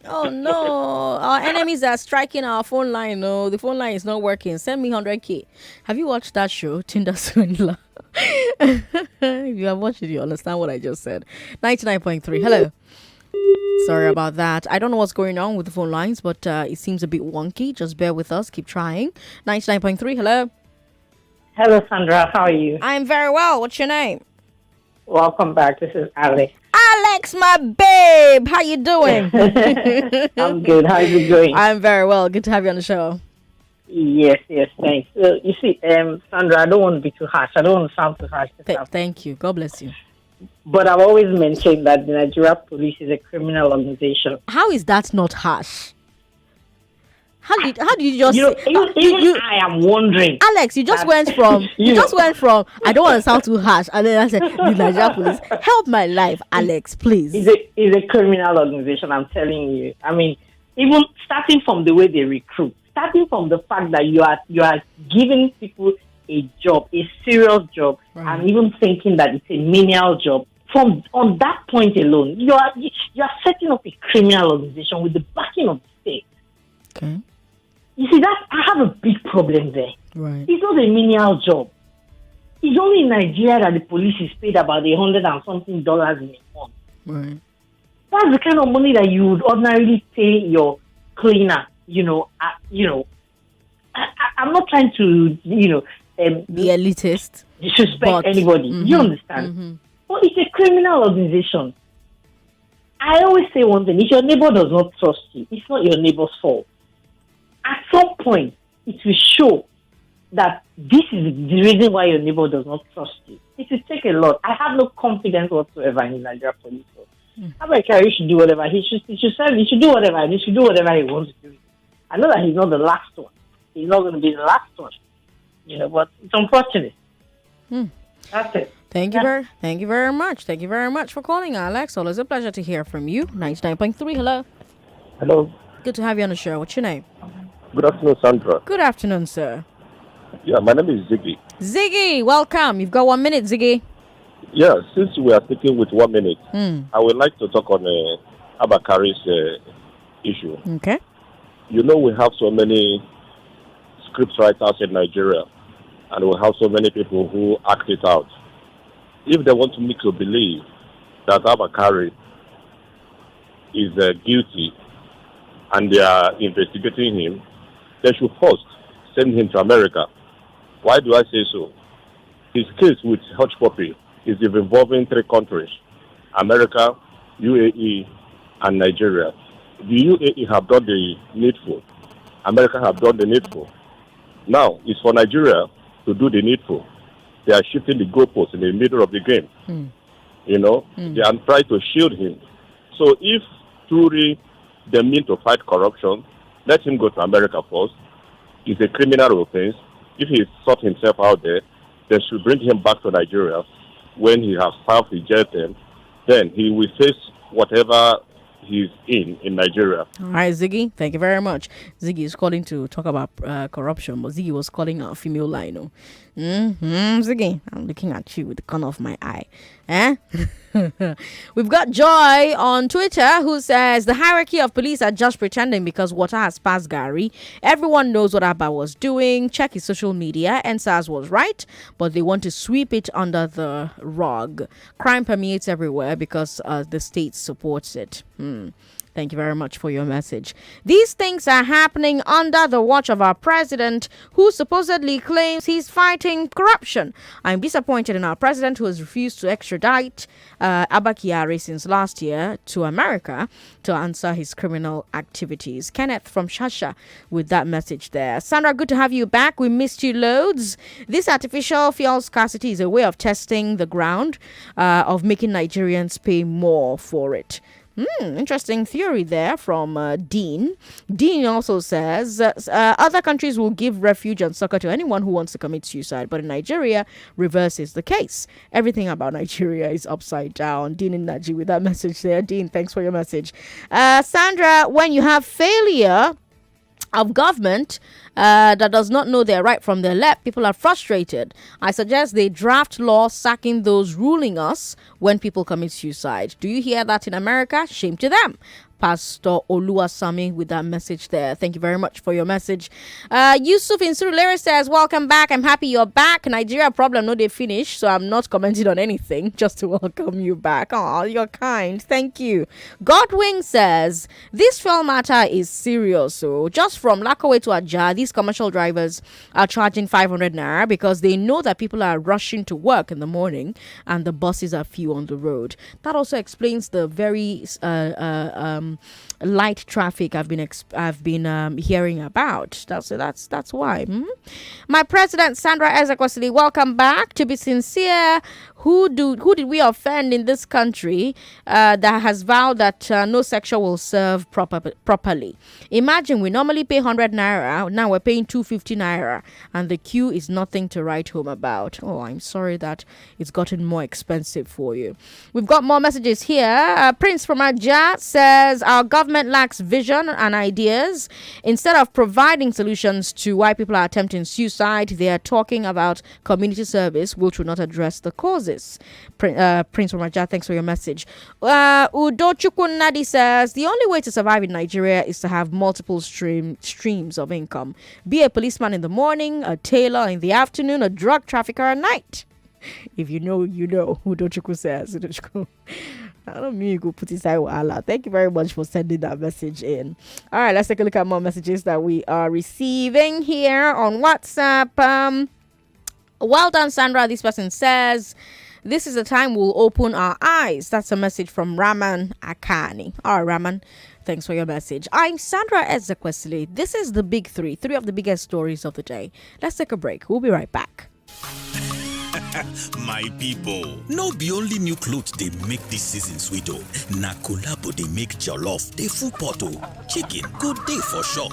oh no, our enemies are striking our phone line. No, the phone line is not working. Send me 100k. Have you watched that show, Tinder Swindler? If you have watched it, you understand what I just said. 99.3. Hello. Sorry about that. I don't know what's going on with the phone lines, but it seems a bit wonky. Just bear with us. Keep trying. 99.3. Hello. Hello, Sandra. How are you? I'm very well. What's your name? Welcome back. This is Alex. Alex, my babe. How you doing? I'm good. How are you doing? I'm very well. Good to have you on the show. Yes, thanks. You see, Sandra, I don't want to be too harsh. I don't want to sound too harsh. Thank you. God bless you. But I've always maintained that the Nigeria police is a criminal organization. How is that not harsh? How did you just? I am wondering. Alex, you just went from I don't want to sound too harsh, and then I said the Nigeria police. Help my life, Alex, please. It's a criminal organization. I'm telling you. I mean, even starting from the way they recruit, starting from the fact that you are giving people a job, a serious job, and even thinking that it's a menial job. From on that point alone, you are setting up a criminal organization with the backing of the state. Okay. You see, that I have a big problem there. Right. It's not a menial job. It's only in Nigeria that the police is paid about $100 and something in a month. Right. That's the kind of money that you would ordinarily pay your cleaner. I'm not trying to, be elitist, disrespect anybody. You understand? But it's a criminal organization. I always say one thing: if your neighbor does not trust you, it's not your neighbor's fault. At some point, it will show that this is the reason why your neighbor does not trust you. It will take a lot. I have no confidence whatsoever in Nigeria police. Abba Kyari should do whatever. He should do whatever, and he should do whatever he wants to do. I know that he's not the last one. He's not going to be the last one. But it's unfortunate. That's it. Thank you very much. Thank you very much for calling, Alex. Always a pleasure to hear from you. 99.3, hello. Hello. Good to have you on the show. What's your name? Good afternoon, Sandra. Good afternoon, sir. Yeah, my name is Ziggy. Ziggy, welcome. You've got 1 minute, Ziggy. Yeah, since we are sticking with 1 minute, I would like to talk on Abba Kyari's issue. Okay. We have so many script writers in Nigeria, and we have so many people who act it out. If they want to make you believe that Abba Kyari is guilty and they are investigating him, they should first send him to America. Why do I say so? His case with Hush Puppy is involving 3 countries: America, UAE, and Nigeria. The UAE have done the needful. America have done the needful. Now, it's for Nigeria to do the needful. They are shifting the goalposts in the middle of the game. They are trying to shield him. So if truly they mean to fight corruption, let him go to America first. It's a criminal offense. If he sort himself out there, they should bring him back to Nigeria when he has served the jail term. Then he will face whatever he's in Nigeria. All right, Ziggy, thank you very much. Ziggy is calling to talk about corruption, but Ziggy was calling out female line. Ziggy, I'm looking at you with the corner of my eye. We've got Joy on Twitter who says the hierarchy of police are just pretending because water has passed Gary. Everyone knows what Abba was doing. Check his social media. NSAS was right, but they want to sweep it under the rug. Crime permeates everywhere because the state supports it. Thank you very much for your message. These things are happening under the watch of our president, who supposedly claims he's fighting corruption. I'm disappointed in our president, who has refused to extradite Abba Kyari since last year to America to answer his criminal activities. Kenneth from Shasha with that message there. Sandra, good to have you back. We missed you loads. This artificial fuel scarcity is a way of testing the ground, of making Nigerians pay more for it. Interesting theory there from Dean. Dean also says other countries will give refuge and succor to anyone who wants to commit suicide, but in Nigeria, reverse is the case. Everything about Nigeria is upside down. Dean and Naji with that message there. Dean, thanks for your message. Sandra, when you have failure of government that does not know their right from their left, people are frustrated. I suggest they draft laws sacking those ruling us when people commit suicide. Do you hear that in America? Shame to them. Pastor Oluwasami with that message there. Thank you very much for your message. Yusuf in Surulere says, welcome back. I'm happy you're back. Nigeria problem, no they finish, so I'm not commenting on anything, just to welcome you back. Oh, you're kind. Thank you. Godwin says, this fuel matter is serious. So just from Lakawe to Ajah, these commercial drivers are charging 500 naira because they know that people are rushing to work in the morning and the buses are few on the road. That also explains the very light traffic I've been hearing about. That's why. My president Sandra Ezekwesili, welcome back. To be sincere, Who did we offend in this country that has vowed that no section will serve properly? Imagine we normally pay 100 naira, now we're paying 250 naira, and the queue is nothing to write home about. Oh, I'm sorry that it's gotten more expensive for you. We've got more messages here. Prince from Ajah says our government lacks vision and ideas. Instead of providing solutions to why people are attempting suicide, they are talking about community service, which will not address the causes. Prince from Ajah, thanks for your message. Udochukwu Nadi says the only way to survive in Nigeria is to have multiple streams of income. Be a policeman in the morning, a tailor in the afternoon, a drug trafficker at night. If you know, you know. Udochukwu says. I don't mean you go put inside Wala. Thank you very much for sending that message in. All right, let's take a look at more messages that we are receiving here on WhatsApp. Well done, Sandra. This person says, this is the time we'll open our eyes. That's a message from Raman Akani. All right, Raman, thanks for your message. I'm Sandra Ezekwesili. This is the big three of the biggest stories of the day. Let's take a break. We'll be right back. My people, no be only new clothes they make this season sweet oh. Na collabo they make jollof, they full pot oh. Chicken, good day for sure.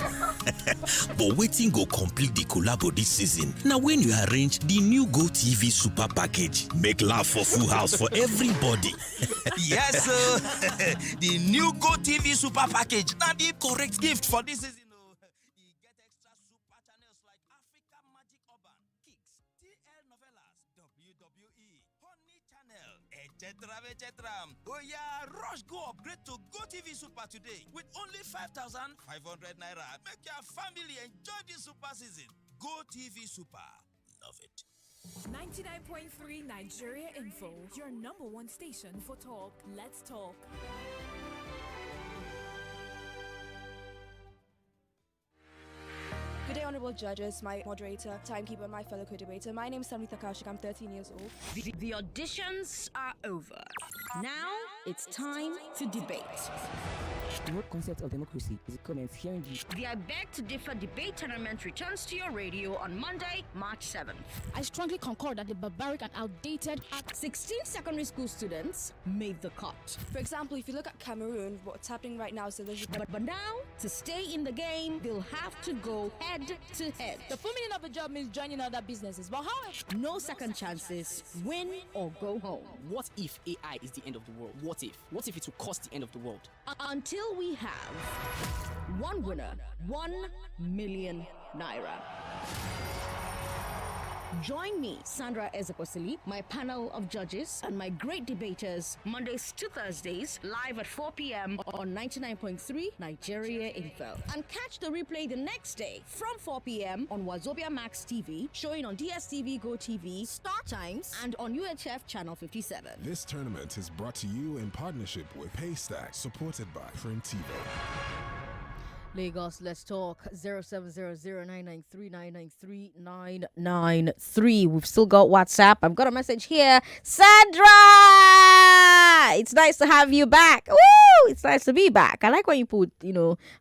But waiting go complete the collabo this season. Now when you arrange the new Go TV super package, make laugh for full house for everybody. Yes, sir. The new Go TV super package. Now the correct gift for this season. Etc. Oh yeah, rush go upgrade to Go TV Super today with only 5,500 naira. Make your family enjoy this super season. Go TV Super. Love it. 99.3 Nigeria Info, your number one station for talk. Let's talk. Good day, honorable judges, my moderator, timekeeper, my fellow co-debater. My name is Sandra Ezekwesili. I'm 13 years old. The auditions are over. Now it's time to debate. The whole concept of democracy is a comment hearing the I Beg to Differ debate tournament returns to your radio on Monday, March 7th. I strongly concur that the barbaric and outdated 16 secondary school students made the cut. For example, if you look at Cameroon, what's happening right now is but now, to stay in the game, they'll have to go head to head. The full meaning of a job means joining other businesses, but however, no second chances, win or go home. What if AI is the end of the world? What if it will cause the end of the world? Until we have one winner, 1 million naira. Join me, Sandra Ezekwesili, my panel of judges, and my great debaters, Mondays to Thursdays, live at 4 p.m. on 99.3 Nigeria Info. And catch the replay the next day from 4 p.m. on Wazobia Max TV, showing on DSTV Go TV, Star Times, and on UHF Channel 57. This tournament is brought to you in partnership with Paystack, supported by Prentivo. Lagos, let's talk. 0700-993-993-993. We've still got WhatsApp. I've got a message here. Sandra! It's nice to have you back. Woo! It's nice to be back. I like when you put,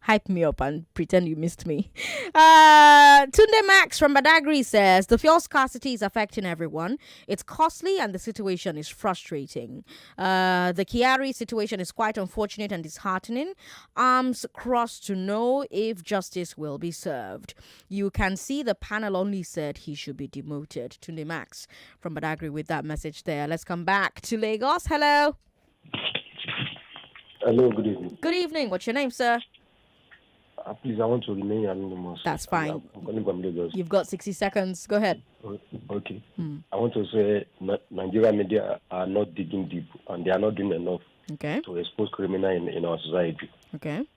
hype me up and pretend you missed me. Tunde Max from Badagry says, the fuel scarcity is affecting everyone. It's costly and the situation is frustrating. The Kiari situation is quite unfortunate and disheartening. Arms crossed to know if justice will be served. You can see the panel only said he should be demoted. Tunde Max from Badagry with that message there. Let's come back to Lagos. Hello. Hello, good evening. Good evening. What's your name, sir? Please, I want to remain anonymous. That's fine. I'm calling from Lagos. You've got 60 seconds. Go ahead. Okay. I want to say Nigerian media are not digging deep and they are not doing enough to expose criminal in our society. Okay.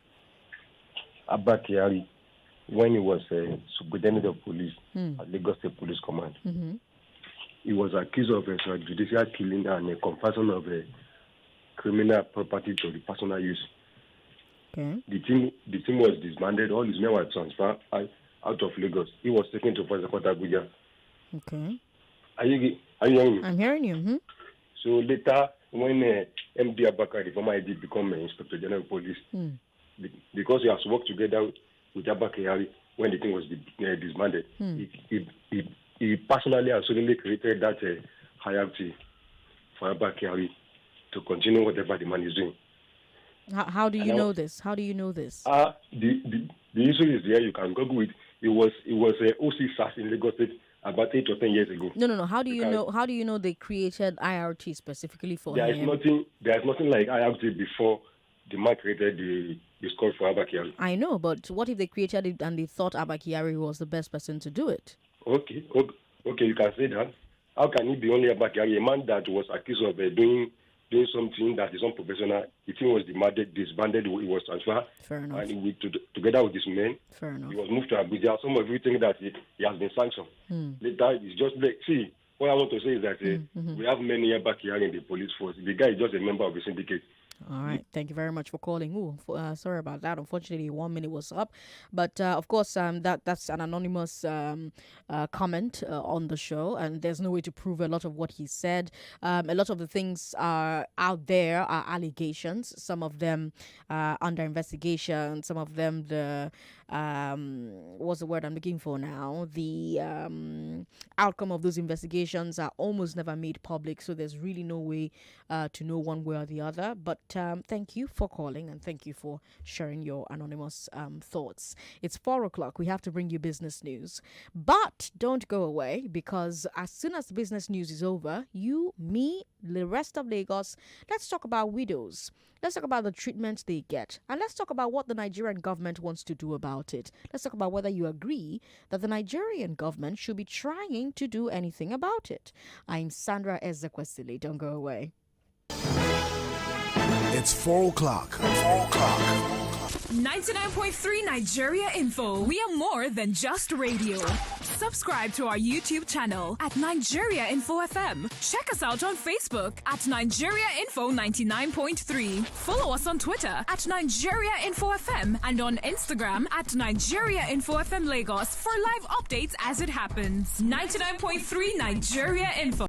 Abba Kyari, when he was superintendent of police at Lagos State Police Command, he was accused of extrajudicial killing and a conversion of criminal property to the personal use. Okay. The team was disbanded. All his men were transferred out of Lagos. He was taken to Port Abuja. Okay. Are you hearing me? I'm hearing you. So later, when MD Abba Kyari, former ID, became Inspector General of Police, because he has worked together with Abba Kyari when the thing was disbanded, he personally and suddenly created that hierarchy for Abba Kyari to continue whatever the man is doing. How do you know this? How do you know this? The issue is there. You can Google it. It was OC SARS in Lagos State about 8 or 10 years ago. No. How do you know? How do you know they created IRT specifically for there him? There is nothing like IRT before the man created the score for Abba Kyari. I know, but what if they created it and they thought Abba Kyari was the best person to do it? Okay, you can say that. How can it be only Abba Kyari, a man that was accused of doing something that is unprofessional? The team was disbanded, he was transferred. Fair enough. And together with this man, fair enough, he was moved to Abuja. Some of you think that he has been sanctioned. Later, it's just like, see, what I want to say is that we have many Abba Kyari in the police force. The guy is just a member of the syndicate. All right. Thank you very much for calling. Sorry about that. Unfortunately, 1 minute was up. But of course, that's an anonymous comment on the show, and there's no way to prove a lot of what he said. A lot of the things are out there are allegations. Some of them under investigation. Some of them what's the word I'm looking for now? The outcome of those investigations are almost never made public, so there's really no way to know one way or the other. But thank you for calling and thank you for sharing your anonymous thoughts. It's 4:00. We have to bring you business news. But don't go away, because as soon as the business news is over, you, me, the rest of Lagos, let's talk about widows. Let's talk about the treatment they get. And let's talk about what the Nigerian government wants to do about it. Let's talk about whether you agree that the Nigerian government should be trying to do anything about it. I'm Sandra Ezekwesili. Don't go away. It's 4:00. 99.3 Nigeria Info. We are more than just radio. Subscribe to our YouTube channel at Nigeria Info FM. Check us out on Facebook at Nigeria Info 99.3. Follow us on Twitter at Nigeria Info FM and on Instagram at Nigeria Info FM Lagos for live updates as it happens. 99.3 Nigeria Info.